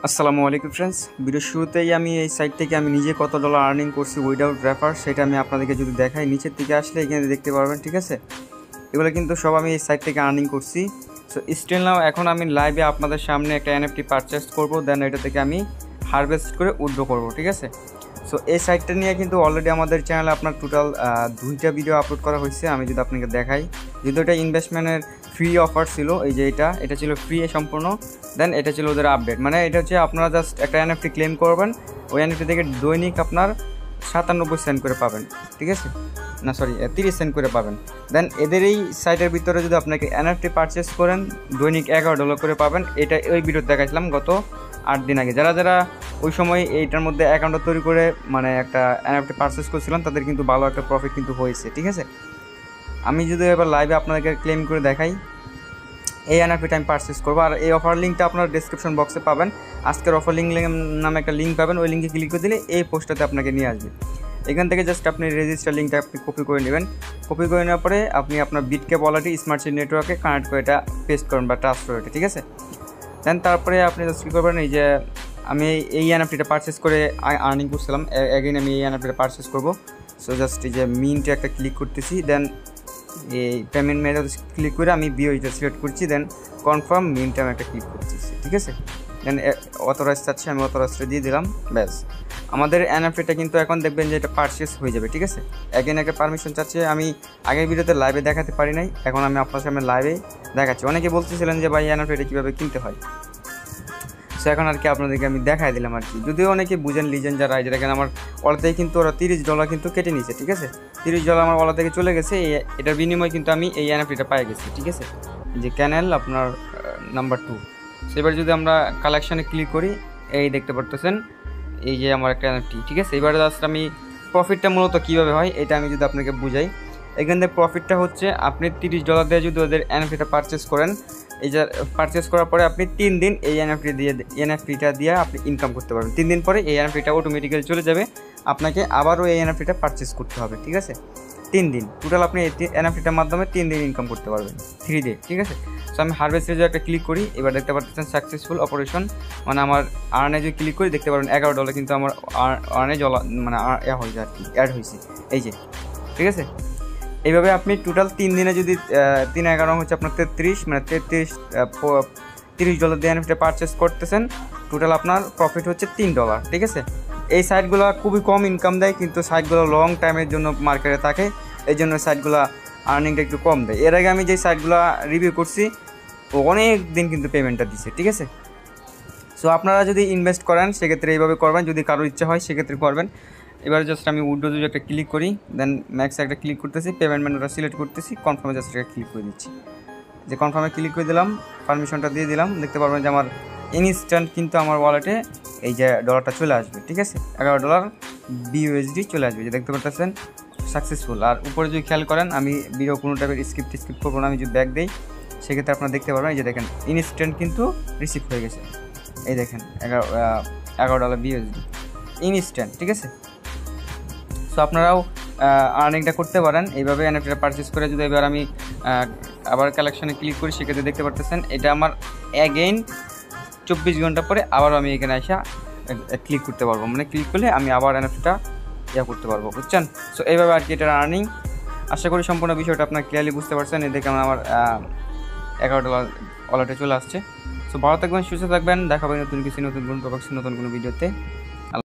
আসসালামু আলাইকুম ফ্রেন্ডস, ভিডিওর শুরুতেই আমি এই সাইট থেকে আমি নিজে কত ডলার আর্নিং করছি উইদাউট রেফার সেটা আমি আপনাদেরকে যদি দেখাই, নিচের দিকে আসলে এখানে দেখতে পারবেন। ঠিক আছে, এগুলো কিন্তু সব আমি এই সাইট থেকে আর্নিং করছি। সো স্টিল নাও এখন আমি লাইভে আপনাদের সামনে একটা এনএফটি পারচেস করব, দেন এটা থেকে আমি হারভেস্ট করে উইথড্র করব। ঠিক আছে, সো এই সাইটটা নিয়ে কিন্তু অলরেডি আমাদের চ্যানেলে আপনার টোটাল 2টা ভিডিও আপলোড করা হয়েছে। আমি যদি আপনাকে দেখাই, যেহেতু এটা ইনভেস্টমেন্টের ফ্রি অফার ছিল, এই যে এটা ছিল ফ্রি সম্পূর্ণ, দেন এটা ছিল ওদের আপডেট। মানে এটা হচ্ছে আপনারা জাস্ট একটা এনএফটি ক্লেম করবেন, ওই এনএফটি থেকে দৈনিক আপনার 97 সেন্ট করে পাবেন। ঠিক আছে, না সরি 30 সেন্ট করে পাবেন। দেন এদের এই সাইটের ভিতরে যদি আপনাকে এনএফটি পারচেস করেন দৈনিক $11 করে পাবেন। এটা ওই ভিডিও দেখাইছিলাম গত 8 দিন আগে। যারা ওই সময় এইটার মধ্যে অ্যাকাউন্ট তৈরি করে মানে একটা এনএফটি পারচেস করছিলাম তাদের কিন্তু ভালো একটা প্রফিট কিন্তু হয়েছে। ঠিক আছে, আমি যদি এবার লাইভে আপনাদেরকে ক্লেম করে দেখাই, এই এনএফটিটা আমি পারচেস করবো। আর এই অফার লিঙ্কটা আপনার ডেসক্রিপশন বক্সে পাবেন। আজকের অফার লিঙ্ক নামে একটা লিঙ্ক পাবেন, ওই লিঙ্কে ক্লিক করে দিলে এই পোস্টটাতে আপনাকে নিয়ে আসবে। এখান থেকে জাস্ট আপনি রেজিস্টার লিঙ্কটা আপনি কপি করে নেবেন। কপি করে নেওয়ার পরে আপনি আপনার বিটক্যাপ ওয়ালেটে স্মার্ট চেইন নেটওয়ার্কে কানেক্ট করে এটা পেস্ট করুন বা ট্রান্সফার এটা। ঠিক আছে, দেন তারপরে আপনি জাস্ট কী করবেন, এই যে আমি এই এনএফটিটা পারচেস করে আর্নিং করছিলাম, অ্যাগেন আমি এই এনএফটিটা পারচেস করবো। সো জাস্ট এই যে মিন্টে একটা ক্লিক করতেছি, দেন এই পেমেন্ট মেথড ক্লিক করে আমি বিওইটা সিলেক্ট করছি, দেন কনফার্ম মিন্টে আমি একটা ক্লিক করতেছি। ঠিক আছে, দেন অথরাইজ চাচ্ছি, আমি অথরাইজটা দিয়ে দিলাম। ব্যাস, আমাদের এনএফটিটা কিন্তু এখন দেখবেন যে এটা পারচেস হয়ে যাবে। ঠিক আছে, অ্যাগেন একটা পারমিশন চাচ্ছে, আমি আগের ভিডিওতে লাইভে দেখাতে পারি নাই, এখন আমি আপনার সামনে লাইভে দেখাচ্ছি। অনেকে বলতেছিলেন যে ভাই এনএফটিটা কীভাবে কিনতে হয়, সো এখন আর কি আপনাদেরকে আমি দেখাই দিলাম আর কি। যদিও অনেকে বুঝেন লিজেন যারা, যেখানে আমার ওয়ালেট থেকে কিন্তু ওরা $30 কিন্তু কেটে নিয়েছে। ঠিক আছে, $30 আমার ওয়ালেট থেকে চলে গেছে, এটার বিনিময়ে কিন্তু আমি এই এনএফটিটা পাই গেছি। ঠিক আছে, যে ক্যানেল আপনার নাম্বার 2। সেবার যদি আমরা কালেকশানে ক্লিক করি, এই দেখতে পারতেছেন এই যে আমার একটা এনএফটি। ঠিক আছে, এবারে জাস্ট আমি প্রফিটটা মূলত কীভাবে হয় এটা আমি যদি আপনাকে বুঝাই। এখান থেকে প্রফিটটা হচ্ছে আপনি $30 দিয়ে যদি ওদের এনএফটিটা পারচেস করেন, এই যে পারচেস করার পরে আপনি 3 দিন এই এনএফটিটা দিয়ে আপনি ইনকাম করতে পারবেন। 3 দিন পরে এই এনএফটিটা অটোমেটিক্যালি চলে যাবে, আপনাকে আবারও এই এনএফটিটা পারচেস করতে হবে। ঠিক আছে, 3 দিন টোটাল আপনি এই এনএফটিটার মাধ্যমে 3 দিন ইনকাম করতে পারবেন, 3 ডে। ঠিক আছে, সো আমি হারভেস্টে যদি একটা ক্লিক করি, এবার দেখতে পাচ্ছেন সাকসেসফুল অপারেশন, মানে আমার আর্নে যদি ক্লিক করি দেখতে পারবেন $11 কিন্তু আমার আর্নে মানে হয়ে যায় আর কি, অ্যাড হয়েছে এই যে। ঠিক আছে, এইভাবে আপনি টোটাল 3 দিনে যদি 3-11 হচ্ছে আপনার 33, মানে $30 দিয়ে এনএফটি পারচেস করতেছেন, টোটাল আপনার প্রফিট হচ্ছে $3। ঠিক আছে, এই সাইটগুলো খুবই কম ইনকাম দেয়, কিন্তু সাইটগুলো লং টাইমের জন্য মার্কেটে থাকে, এই জন্য সাইটগুলো আর্নিংটা একটু কম দেয়। এর আগে আমি যে সাইটগুলো রিভিউ করছি অনেক দিন কিন্তু পেমেন্টটা দিচ্ছে। ঠিক আছে, সো আপনারা যদি ইনভেস্ট করেন সেক্ষেত্রে এইভাবে করবেন, যদি কারোর ইচ্ছা হয় সেক্ষেত্রে করবেন। এবার জাস্ট আমি উইড্রো যদি একটা ক্লিক করি, দেন ম্যাক্সে একটা ক্লিক করতেছি, পেমেন্ট মেনুটা সিলেক্ট করতেছি, কনফার্মে জাস্ট একটা ক্লিক করে দিচ্ছি। যে কনফার্মে ক্লিক করে দিলাম, পারমিশনটা দিয়ে দিলাম, দেখতে পারবেন যে আমার ইনস্ট্যান্ট কিন্তু আমার ওয়ালেটে এই যে ডলারটা চলে আসবে। ঠিক আছে, $11 BUSD চলে আসবে, যে দেখতে পাচ্ছেন সাকসেসফুল। আর উপরে যদি খেয়াল করেন, আমি ভিডিও কোনো টাইপের স্কিপ করবো না, আমি যদি ব্যাক দিই সেক্ষেত্রে আপনারা দেখতে পারবেন, এই যে দেখেন ইনস্ট্যান্ট কিন্তু রিসিভ হয়ে গেছে, এই দেখেন $11 BUSD ইনস্ট্যান্ট। ঠিক আছে, সো আপনারাও আর্নিংটা করতে পারেন এইভাবে এনএফটিটা পারচেস করে। যদি এবার আমি আবার কালেকশনে ক্লিক করি, সেক্ষেত্রে দেখতে পারতেছেন এটা আমার অ্যাগেইন 24 ঘন্টা পরে আবার আমি এখানে আসা ক্লিক করতে পারবো, মানে ক্লিক করলে আমি আবার এনএফটিটা করতে পারবো, বুঝছেন। সো এইভাবে আর কি এটার আর্নিং। আশা করি সম্পূর্ণ বিষয়টা আপনার ক্লিয়ারলি বুঝতে পারছেন। এই দেখে আমার $11 ওয়ালেটে চলে আসছে। সো ভালো থাকবেন, সুস্থ থাকবেন, দেখা হবে নতুন কিছু, নতুন কোনো টপিক্স, নতুন কোনো ভিডিওতে।